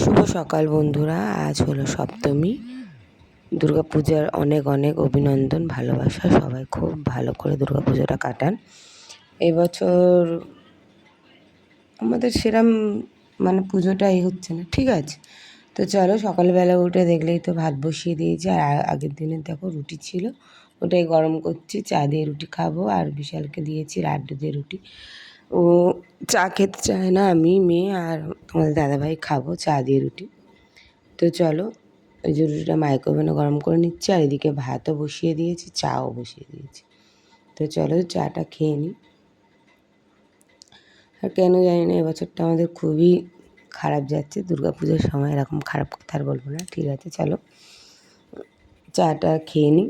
শুভ সকাল বন্ধুরা। আজ হলো সপ্তমী। দুর্গাপূজার অনেক অনেক অভিনন্দন, ভালোবাসা। সবাই খুব ভালো করে দুর্গাপুজোটা কাটান। এবছর আমাদের সেরম পুজোটাই হচ্ছে না, ঠিক আছে। তো চলো, সকালবেলা উঠে দেখলেই তো ভাত বসিয়ে দিয়েছি। আর আগের দিনের দেখো রুটি ছিল, ওটাই গরম করছি। চা দিয়ে রুটি খাবো। আর বিশালকে দিয়েছি লাড্ডু দিয়ে রুটি। ও চা খেতে চায় না, আমি, মেয়ে আর তোমাদের দাদাভাই খাবো চা দিয়ে রুটি। তো চলো, ওই যে রুটিটা মাইক্রোওভেনে গরম করে নিচ্ছি। আর এদিকে ভাতও বসিয়ে দিয়েছি, চাও বসিয়ে দিয়েছি। তো চলো চাটা খেয়ে নিই। আর কেন জানি না এবছরটা আমাদের খুবই খারাপ যাচ্ছে। দুর্গাপুজোর সময় এরকম খারাপ কথা আর বলবো না, ঠিক আছে। চলো চাটা খেয়ে নিই,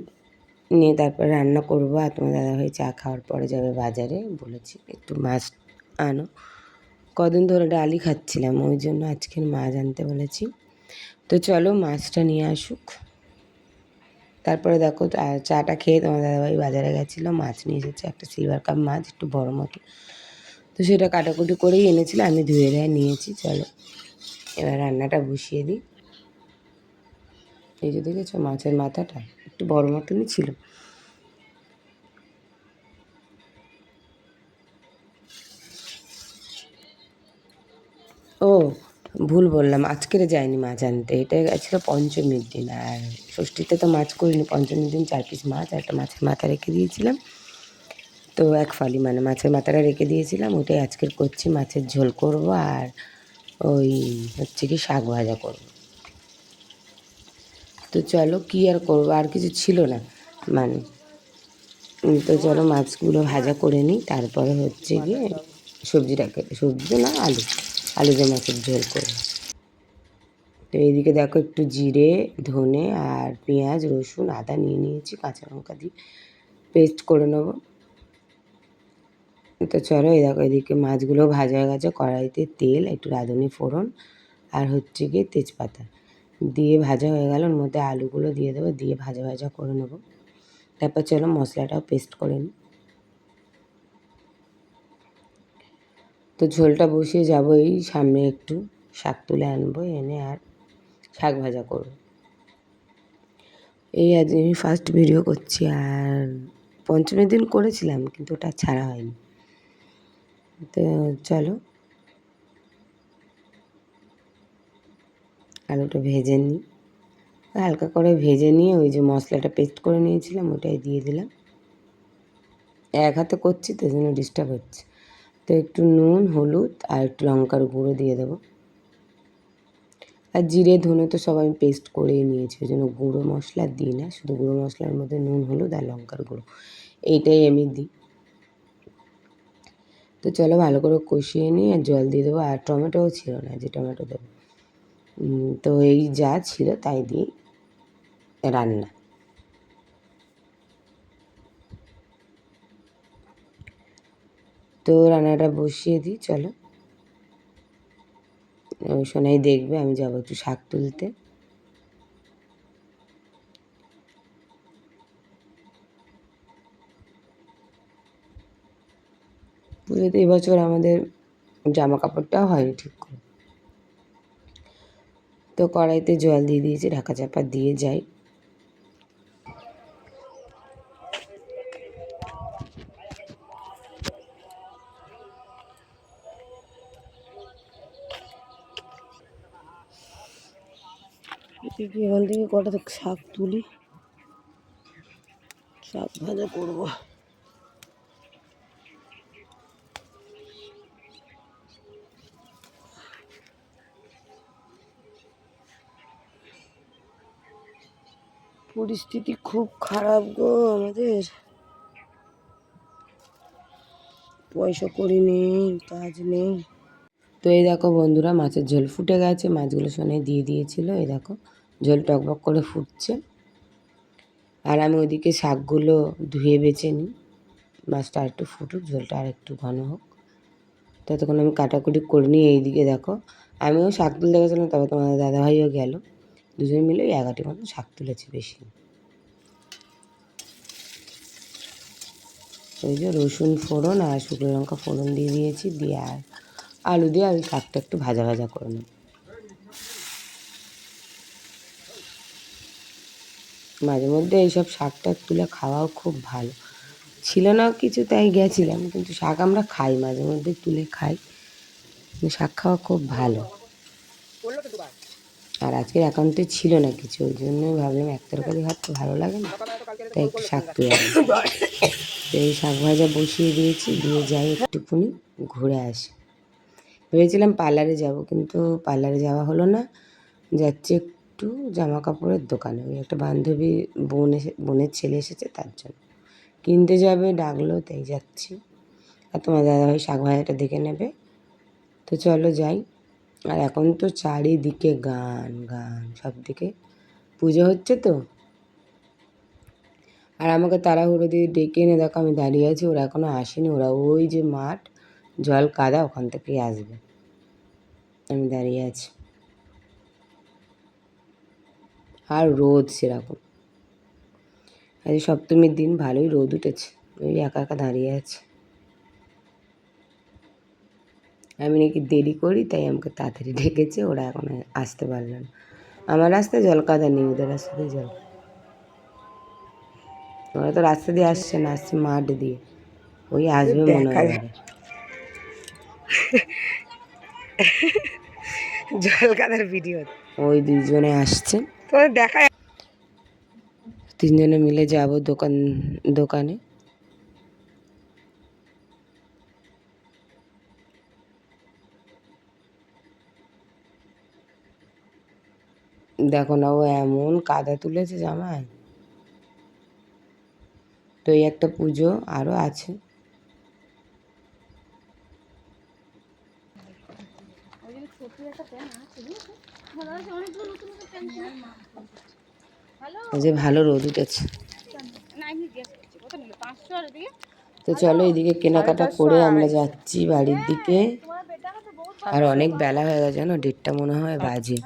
নিয়ে তারপর রান্না করবো। আর তোমার দাদাভাই চা খাওয়ার পরে যাবে বাজারে, বলেছি একটু মাছ আনো। কদিন ধরে ডালই খাচ্ছিলাম, ওই জন্য আজকের মাছ আনতে বলেছি। তো চলো মাছটা নিয়ে আসুক। তারপরে দেখো চাটা খেয়ে তোমার দাদাভাই বাজারে গেছিলো, মাছ নিয়ে এসেছে একটা সিলভার কাপ মাছ, একটু বড় মতো। তো সেটা কাটাকুটি করেই এনেছিল, আমি ধুয়ে ধুয়ে নিয়েছি। চলো এবার রান্নাটা বসিয়ে দিই। এই যে দেখেছো মাছের মাথাটা একটু বড় মতনই ছিল। ও ভুল বললাম, আজকের যায়নি মাছ আনতে, এটা গেছিলো পঞ্চমীর দিন। আর ষষ্ঠীতে তো মাছ করিনি, পঞ্চমীর দিন 4 পিস মাছ আর একটা মাছের মাথা রেখে দিয়েছিলাম। তো এক ফালি মাছের মাথাটা রেখে দিয়েছিলাম, ওটাই আজকের করছি। মাছের ঝোল করব আর ওই হচ্ছে কি শাক ভাজা করব। তো চলো কী আর করবো, আর কিছু ছিল না তো চলো মাছগুলো ভাজা করে নিই, তারপরে হচ্ছে গিয়ে সবজি তো না, আলু দিয়ে মাছের ঝোল করব। তো এইদিকে দেখো একটু জিরে, ধনে আর পেঁয়াজ, রসুন, আদা নিয়ে নিয়েছি, কাঁচা লঙ্কা দিয়ে পেস্ট করে নেবো। তো চলো এই দেখো এদিকে মাছগুলো ভাজা হয়ে গেছে। কড়াইতে তেল, একটু রাঁধুনি ফোড়ন আর হচ্ছে গিয়ে তেজপাতা দিয়ে ভাজা হয়ে গেল। ওর মধ্যে আলুগুলো দিয়ে দেবো, দিয়ে ভাজা ভাজা করে নেবো। তারপর চলো মশলাটাও পেস্ট করে নিই। তো ঝোলটা বসিয়ে যাবো, এই সামনে একটু শাক তুলে আনবো, এনে আর শাক ভাজা করবো। এই আজ আমি ফার্স্ট ভিডিও করছি। আর পঞ্চমীর দিন করেছিলাম কিন্তু ওটা ছাড়া হয়নি। তো চলো আলুটা ভেজে নিই, হালকা করে ভেজে নিয়ে ওই যে মশলাটা পেস্ট করে নিয়েছিলাম ওটাই দিয়ে দিলাম। এক হাতে করছি তো জন্য ডিস্টার্ব হচ্ছে। তো একটু নুন, হলুদ আর একটু লঙ্কার গুঁড়ো দিয়ে দেবো। আর জিরে ধনে তো সব আমি পেস্ট করেই নিয়েছি, ওই জন্য গুঁড়ো মশলা দিই না, শুধু গুঁড়ো মশলার মধ্যে নুন, হলুদ আর লঙ্কার গুঁড়ো এইটাই আমি দিই। তো চলো ভালো করে কষিয়ে নিয়ে জল দিয়ে দেবো। আর টমেটোও ছিল না যে টমেটো দেবো, তো এই যা ছিল তাই দিয়ে রান্না। তো রান্নাটা বসিয়ে দিই। চলো সোনাই দেখবে, আমি যাবো একটু শাক তুলতে। পুজোতে এবছর আমাদের জামা কাপড়টাও হয়নি ঠিক করে। তো কড়াইতে জল দিয়ে দিয়েছি, ঢাকা চাপা দিয়ে যাই। এখান থেকে কটা শাক তুলি, শাক ভাজা করবো। পরিস্থিতি খুব খারাপ গো আমাদের, পয়সা করি নেই, কাজ নেই। তো এই দেখো বন্ধুরা মাছের ঝোল ফুটে গেছে, মাছগুলো সোনাই দিয়ে দিয়েছিল। এই দেখো ঝোল টকবক করে ফুটছে। আর আমি ওইদিকে শাকগুলো ধুয়ে বেছে নিই, মাছটা আর একটু ফুটুক, ঝোলটা আর একটু ঘন হোক। ততক্ষণ আমি কাটাকুটি করে নিই। এইদিকে দেখো আমিও শাক তুলতে গেছিলাম, তবে তোমাদের দাদাভাইও গেল, দুজন মিলে 11টি মতো শাক তুলেছি, বেশি। ওই যে রসুন ফোড়ন আর শুকনো লঙ্কা ফোড়ন দিয়ে দিয়েছি, দিয়ে আর আলু দিয়ে আর ওই শাকটা একটু ভাজা ভাজা করে নেব। মাঝে মধ্যে এইসব শাক টাক তুলে খাওয়াও খুব ভালো। ছিল না কিছু তাই গেছিলাম, কিন্তু শাক আমরা খাই, মাঝে মধ্যে তুলে খাই। শাক খাওয়া খুব ভালো। আর আজকের অ্যাকাউন্টে ছিল না কিছু, ওই জন্য ভাবলাম এক তরকারি ভাত তো ভালো লাগে না, তাই একটু শাক তুলে আনি। তো এই শাক ভাজা বসিয়ে দিয়েছি, দিয়ে যাই একটুখানি ঘুরে আসি। ভেবেছিলাম পার্লারে যাব, কিন্তু পার্লারে যাওয়া হলো না। যাচ্ছি একটু জামা কাপড়ের দোকানে, ওই একটা বান্ধবী বোনের ছেলে এসেছে, তার জন্য কিনতে যাবে, ডাকলো, তাই যাচ্ছি। আর তোমার দাদাভাই শাক ভাজাটা দেখে নেবে। তো চলো যাই। আর এখন তো চারিদিকে গান গান, সব দিকে পুজো হচ্ছে তো। আর আমাকে তাড়াহুড়ো দিয়ে ডেকে এনে দেখো আমি দাঁড়িয়ে আছি, ওরা এখনও আসেনি। ওরা ওই যে মাঠ, জল কাদা, ওখান থেকেই আসবে। আমি দাঁড়িয়ে আছি, আর রোদ সেরকম। আজ সপ্তমীর দিন ভালোই রোদ উঠেছে, ওই একা একা দাঁড়িয়ে আছে। আমি নাকি দেরি করি, তাই আমাকে তাড়াতাড়ি ডেকেছে, ওরা এখন আসতে পারল না। আমার রাস্তায় জল কাদা নেই, ওদের রাস্তাতে জল। ওরা তো রাস্তা দিয়ে আসছে না, আসছে মাঠ দিয়ে, ওই আসবে মনে হয় এবারে। জল কাদার ভিডিও ওই দুজনে আসছে, তো দেখা, তিনজনে মিলে যাব দোকানে। দেখো না, ও এমন কাদা তুলেছে জামায়। তো এই একটা পুজো আরও আছে। যে ভালো রোদ উঠেছে। তো চলো এদিকে কেনাকাটা করে আমরা যাচ্ছি বাড়ির দিকে। আর অনেক বেলা হয়ে গেছে, জানো 1:30 মনে হয় বাজে।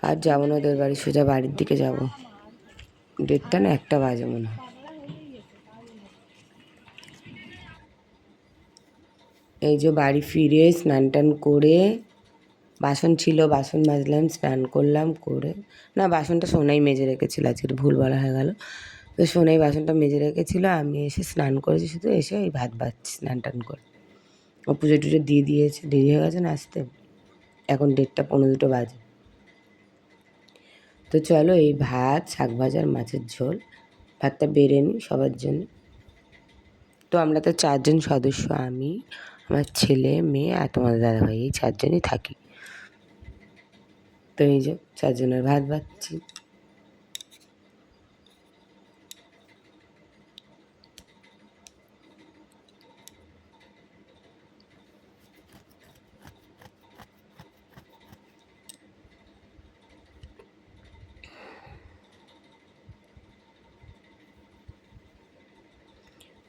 আর যাবো না ওদের বাড়ি, সোজা বাড়ির দিকে যাব। 1:30 না 1টা বাজে মনে হয়। এই যে বাড়ি ফিরে স্নান টান করে, বাসন ছিল বাসন মাজলাম, স্নান করলাম, করে না বাসনটা সোনাই মেজে রেখেছিল, আজকে ভুল বলা হয়ে গেল। তো সোনাই বাসনটা মেজে রেখেছিল, আমি এসে স্নান করেছি, শুধু এসে ওই ভাত বাচ্ছি স্নান টান করে। ও পুজো টুজো দিয়ে দিয়েছে, দেরি হয়ে গেছে না আসতে, এখন 1:30 পৌনে 2 বাজে। তো চলো এই ভাত, শাক ভাজার, মাছের ঝোল, ভাতটা বেড়ে নিই সবার জন্য। তো আমরা তো 4 জন সদস্য, আমি, আমার ছেলে, মেয়ে আর তোমাদের দাদাভাই, এই 4 জনই থাকি। তো এই যে 4 জনের ভাত বাচ্ছি।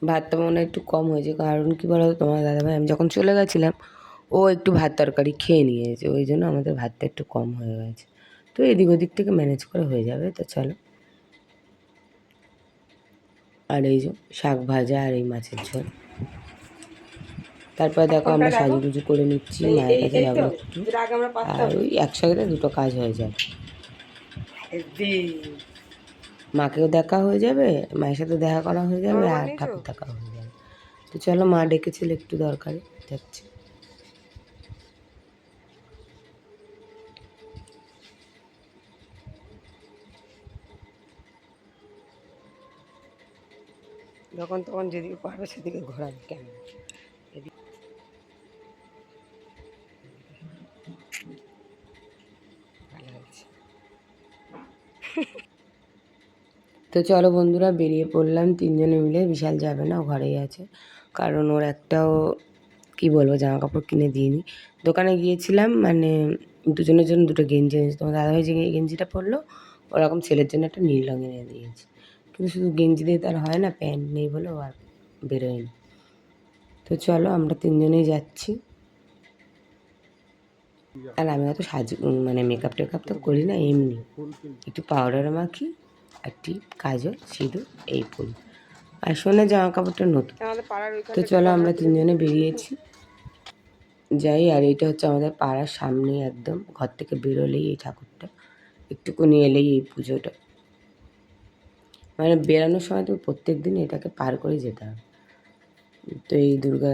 ভাতটা মনে হয় একটু কম হয়েছে, কারণ কী বলো তো, তোমার দাদাভাই আমি যখন চলে গেছিলাম ও একটু ভাত তরকারি খেয়ে নিয়েছে, ওই জন্য আমাদের ভাতটা একটু কম হয়ে গেছে। তো এদিক ওদিক থেকে ম্যানেজ করে হয়ে যাবে। তো চলো, আর এই যে শাক ভাজা আর এই মাছের ঝোল। তারপর দেখো আমরা সাজুগুজু করে নিচ্ছি, মায়ের কাছে যাবো একটু। আর ওই একসাথে 2টো কাজ হয়ে যাবে, মাকেও দেখা হয়ে যাবে, মায়ের সাথে দেখা করা হয়ে যাবে, আর ঠাকুর দেখা হয়ে যাবে। তো চলো, মা ডেকেছিল একটু দরকারে, যাচ্ছি। যখন তখন যেদিকে পারবে সেদিকে ঘোরাবে, কেন ভালো হয়েছে। তো চলো বন্ধুরা, বেরিয়ে পড়লাম 3 জনে মিলে। বিশাল যাবে না, ও ঘরেই আছে, কারণ ওর একটাও কী বলবো জামা কাপড় কিনে দিইনি। দোকানে গিয়েছিলাম, মানে দুজনের জন্য 2টো গেঞ্জি এনেছি। তোমার দাদাভাই যে গেঞ্জিটা পরলো, ওরকম ছেলের জন্য একটা নীল রঙের এনে দিয়েছি। কিন্তু শুধু গেঞ্জি দিয়ে তার হয় না, প্যান্ট নেই বলে ও আর বেরোয়নি। তো চলো আমরা 3 জনেই যাচ্ছি। আর আমি অত মানে মেকআপ টেকআপ তো করি না, এমনি একটু পাউডার মাখি আর টিপ, কাজল, সিঁদুর, এই ফুল। আর সোনার জামা কাপড়টা নতুন। তো চলো আমরা 3 জনে বেরিয়েছি। যাই। আর এইটা হচ্ছে আমাদের পাড়ার সামনেই, একদম ঘর থেকে বেরোলেই এই ঠাকুরটা, একটুকুনি এলেই এই পুজোটা। মানে বেরানোর সময় তো প্রত্যেক দিন এটাকে পার করে যেতে হবে। তো এই দুর্গা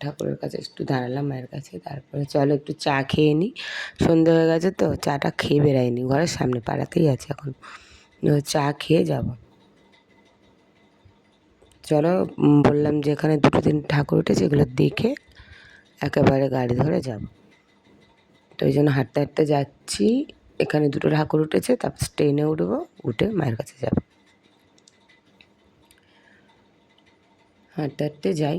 ঠাকুরের কাছে একটু দাঁড়ালাম, মায়ের কাছে। তারপরে চলো একটু চা খেয়ে নিই, সন্ধে হয়ে গেছে তো। চাটা খেয়ে বেরাইনি, ঘরের সামনে পাড়াতেই আছে এখন, চা খেয়ে যাব। চলো, বললাম যে এখানে 2-3 ঠাকুর উঠেছে, এগুলো দেখে একেবারে গাড়ি ধরে যাব। তো ওই জন্য হাঁটতে হাঁটতে যাচ্ছি। এখানে 2টো ঠাকুর উঠেছে, তারপর ট্রেনে উঠবো, উঠে মায়ের কাছে যাব। হাঁটতে হাঁটতে যাই।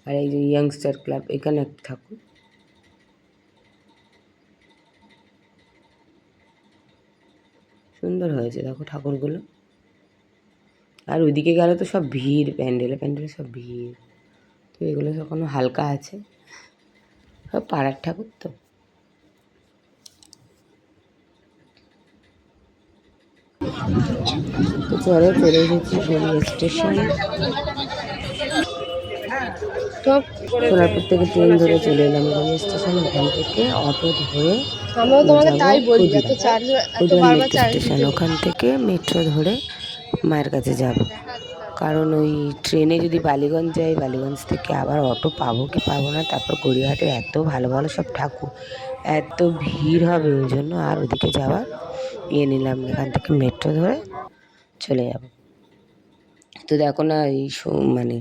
আর এই যে ইয়াংস্টার ক্লাব, এখানে একটা ঠাকুর, সুন্দর হয়েছে দেখো ঠাকুরগুলো। আর ওইদিকে গেলে তো সব ভিড়, প্যান্ডেলে প্যান্ডেলে সব ভিড়। তো এগুলো এখনো হালকা আছে, সব পাড়ার ঠাকুর তো। তো চলো, চলে এসেছি গড়িয়া স্টেশন। সোনারপুর থেকে ট্রেন ধরে চলে এলাম গড়িয়া স্টেশন। ওখান থেকে অটো ধরে যাবো ক্ষুদিরাম। ক্ষুদিরাম মেট্রো স্টেশন, ওখান থেকে মেট্রো ধরে মায়ের কাছে যাব। কারণ ওই ট্রেনে যদি বালিগঞ্জ যাই, বালিগঞ্জ থেকে আবার অটো পাবো কি পাবো না। তারপর গড়িয়াহাটে এত ভালো ভালো সব ঠাকুর, এত ভিড় হবে, ওই জন্য আর ওদিকে যাওয়ার নিলাম। এখান থেকে মেট্রো ধরে চলে যাব। তো দেখো না, এই মানে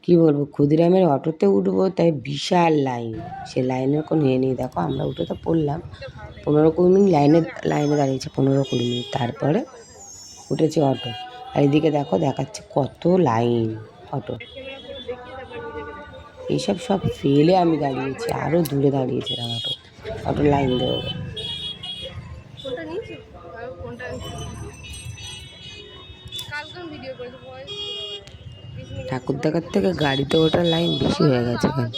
কী বলবো, ক্ষুদিরামের অটোতে উঠবো, তাই বিশাল লাইন। সে লাইনের কোনো নেই। দেখো আমরা উঠে তো পড়লাম, 15-20 মিনিট লাইনে দাঁড়িয়েছে, 15-20 মিনিট। তারপরে উঠেছি অটো। আর এদিকে দেখো দেখাচ্ছে কত লাইন অটো। এইসব সব ফেলে আমি দাঁড়িয়েছি, আরও দূরে দাঁড়িয়েছিলাম অটো লাইন দেবো বলে। ঠাকুর দেখার থেকে গাড়িতে ওঠার লাইন বেশি হয়ে গেছে এখানে।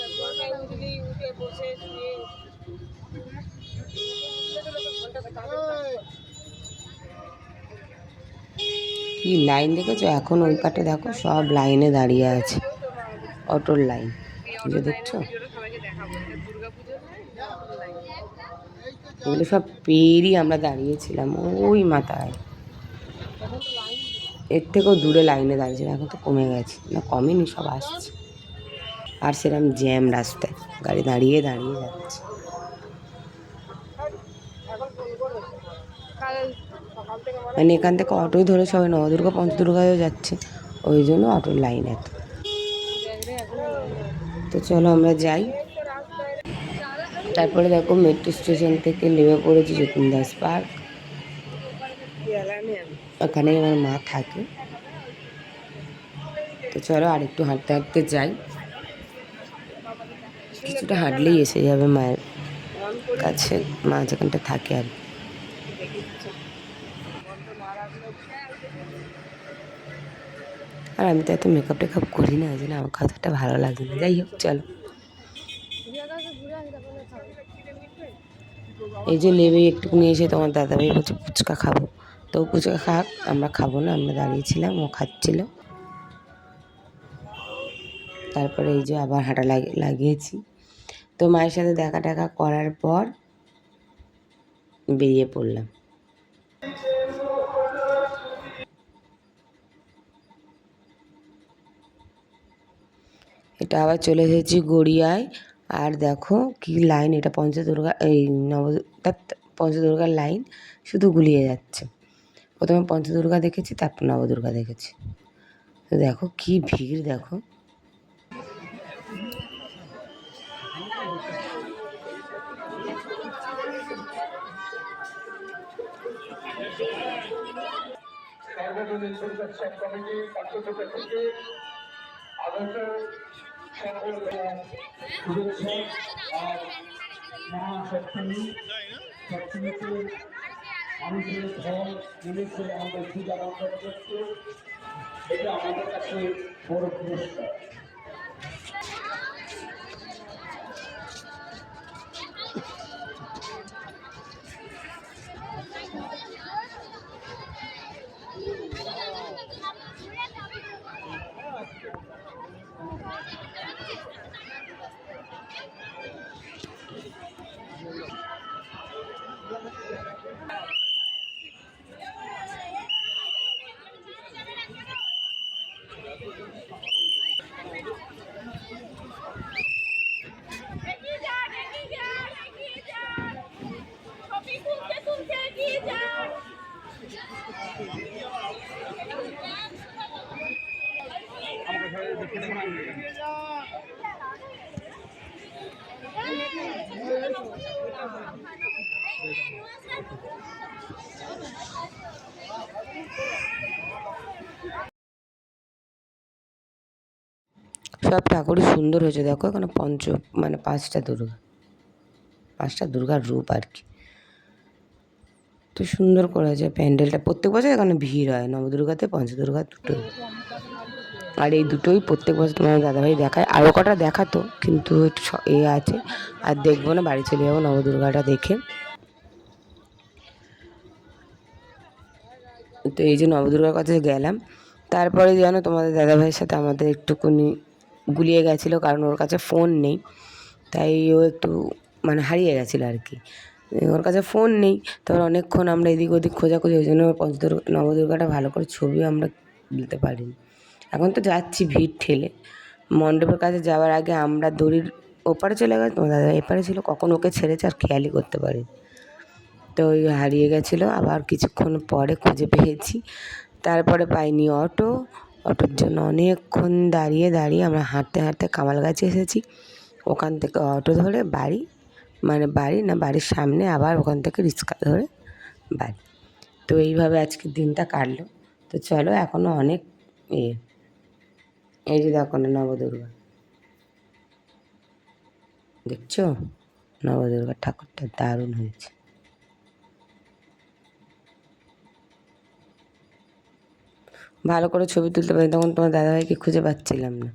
কি লাইন দেখেছো? এখন ওই পাটে দেখো সব লাইনে দাঁড়িয়ে আছে, অটোর লাইন, যে দেখছো। এগুলো সব পেরিয়ে আমরা দাঁড়িয়েছিলাম ওই মাথায়। এর থেকেও দূরে লাইনে দাঁড়িয়েছিলাম, এখন তো কমে গেছে, না কমেনি, সব আসছে। আর সেরকম জ্যাম রাস্তায়, গাড়ি দাঁড়িয়ে দাঁড়িয়ে যাচ্ছে। মানে এখান থেকে অটোই ধরে সবাই নবদুর্গা পঞ্চদুর্গায়ও যাচ্ছে, ওই জন্য অটোর লাইন এত। তো চলো আমরা যাই। তারপরে দেখো মেট্রো স্টেশন থেকে নেমে পড়েছি যতীন দাস পার্ক। ওখানেই আমার মা থাকে। তো চলো আর একটু হাঁটতে হাঁটতে যাই, কিছুটা হাঁটলেই এসে যাবে মায়ের কাছে, মা যেখানটা থাকে আর কি। আর আমি তো এত মেকআপ টেকআপ করি না, ওই জন্য আমার কথাটা ভালো লাগে না। যাই হোক চলো। এই যে লেবে একটুকুনি এসে তোমার দাদাভাই বলছে ফুচকা খাবো, তো ফুচকা খাক, আমরা খাবো না, আমরা দাঁড়িয়েছিলাম, ও খাচ্ছিল। তারপরে এই যে আবার হাঁটা লাগিয়েছি। তো মায়ের সাথে দেখা টাকা করার পর বেরিয়ে পড়লাম। এটা আবার চলে এসেছি গড়িয়ায়। আর দেখো কি লাইন, এটা পঞ্চদুর্গা, এই পঞ্চদুর্গার লাইন শুধু গুলিয়ে যাচ্ছে। প্রথমে পঞ্চদুর্গা দেখেছি, তারপর নবদুর্গা দেখেছি। তো দেখো কি ভিড় দেখো। সার্বজনীন পরিদর্শন কমিটি পক্ষ থেকে আগত সকল শুভেচ্ছা আর মহাসপ্তমী, সপ্তমীতে মানুষের ধন মিলেছে, আমাদের পূজা বন্ধন করছে, এটা আমাদের কাছে বড় পুরস্কার। এগিয়ে যান, এগিয়ে যান, এগিয়ে যান। ছবি তুলতে তুলতে এগিয়ে যান। সব ঠাকুরই সুন্দর হয়েছে, দেখো এখানে মানে পাঁচটা দুর্গার রূপ আর কি। তো সুন্দর করেছে প্যান্ডেলটা। প্রত্যেক বছর এখানে ভিড় হয়, নবদুর্গাতে পঞ্চদুর্গা দুটোই। আর এই দুটোই প্রত্যেক বছর তোমার দাদাভাই দেখায়। আরও কটা দেখাতো, কিন্তু একটু আছে, আর দেখবো না, বাড়ি চলে যাবো নবদুর্গাটা দেখে। তো এই যে নবদুর্গার কাছে গেলাম, তারপরে যেন তোমাদের দাদাভাইয়ের সাথে আমাদের একটুকুনি গুলিয়ে গেছিলো, কারণ ওর কাছে ফোন নেই, তাই ও একটু মানে হারিয়ে গেছিলো আর কি। ওর কাছে ফোন নেই, তারপর অনেকক্ষণ আমরা এদিক ওদিক খোঁজাখুঁজি, ওই জন্য নবদুর্গাটা ভালো করে ছবিও আমরা তুলতে পারিনি। এখন তো যাচ্ছি ভিড় ঠেলে। মণ্ডপের কাছে যাওয়ার আগে আমরা দড়ির ওপারে চলে গেছি, তোমার দাদা এপারে ছিল, কখন ওকে ছেড়েছে আর খেয়ালই করতে পারিনি। তো ওই হারিয়ে গেছিলো, আবার কিছুক্ষণ পরে খুঁজে পেয়েছি। তারপরে পাইনি অটোর জন্য অনেকক্ষণ দাঁড়িয়ে দাঁড়িয়ে আমরা হাঁটতে হাঁটতে কামালগাছি এসেছি। ওখান থেকে অটো ধরে বাড়ির সামনে, আবার ওখান থেকে রিক্সা ধরে বাড়ি। তো এইভাবে আজকের দিনটা কাটলো। তো চলো, এখনও অনেক এই যে দেখো না নবদুর্গা, দেখছো নবদুর্গার ঠাকুরটা দারুণ হয়েছে। ভালো করে ছবি তুলতে পারি, তখন তোমার দাদাভাইকে খুঁজে পাচ্ছিলাম না।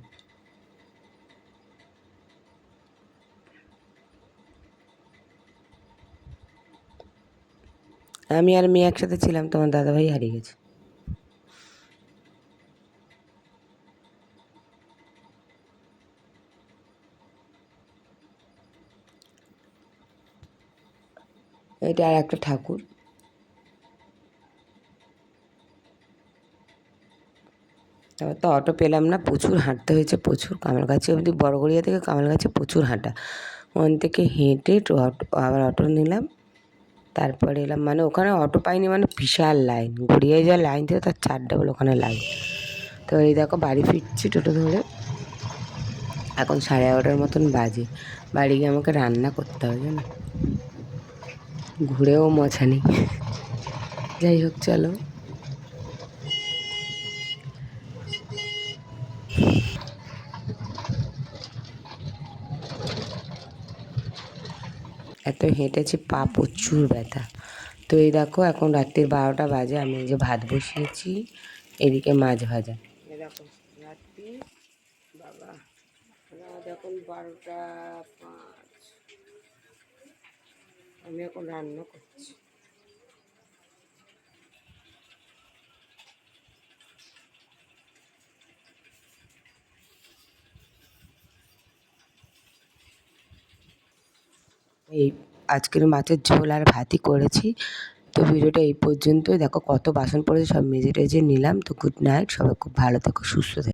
আমি আর মেয়ে একসাথে ছিলাম, তোমার দাদাভাই হারিয়ে গেছে। এটা আর একটা ঠাকুর। তারপর তো অটো পেলাম না, প্রচুর হাঁটতে হয়েছে, প্রচুর। কামালগাছি অবধি, বড়গড়িয়া থেকে কামালগাছি প্রচুর হাঁটা। ওখান থেকে হেঁটে আবার অটো নিলাম, তারপরে এলাম। মানে ওখানে অটো পাইনি, মানে বিশাল লাইন, গড়িয়ায় যা লাইন ছিল তার 4 ডাবল ওখানে লাইন। তো এই দেখো বাড়ি ফিরছি টোটো ধরে। এখন 11:30 মতন বাজে। বাড়ি গিয়ে আমাকে রান্না করতে হবে জানো, ঘুরেও মজা নেই। যাই হোক চলো। এত হেঁটেছি, পা প্রচুর ব্যথা। তো এই দেখো এখন রাত্রির 12টা বাজে, আমি এই যে ভাত বসিয়েছি, এদিকে মাছ ভাজা। এই দেখো রাত্রি, বাবা এখন 12টা 5, আমি এখন রান্না করছি। এই আজকের মাছের ঝোল আর ভাতই করেছি। তো ভিডিওটা এই পর্যন্তই। দেখো কত বাসন পড়েছে, সব মেজে টেজে নিলাম। তো গুড নাইট, সবাই খুব ভালো থেকো, সুস্থ থেকো।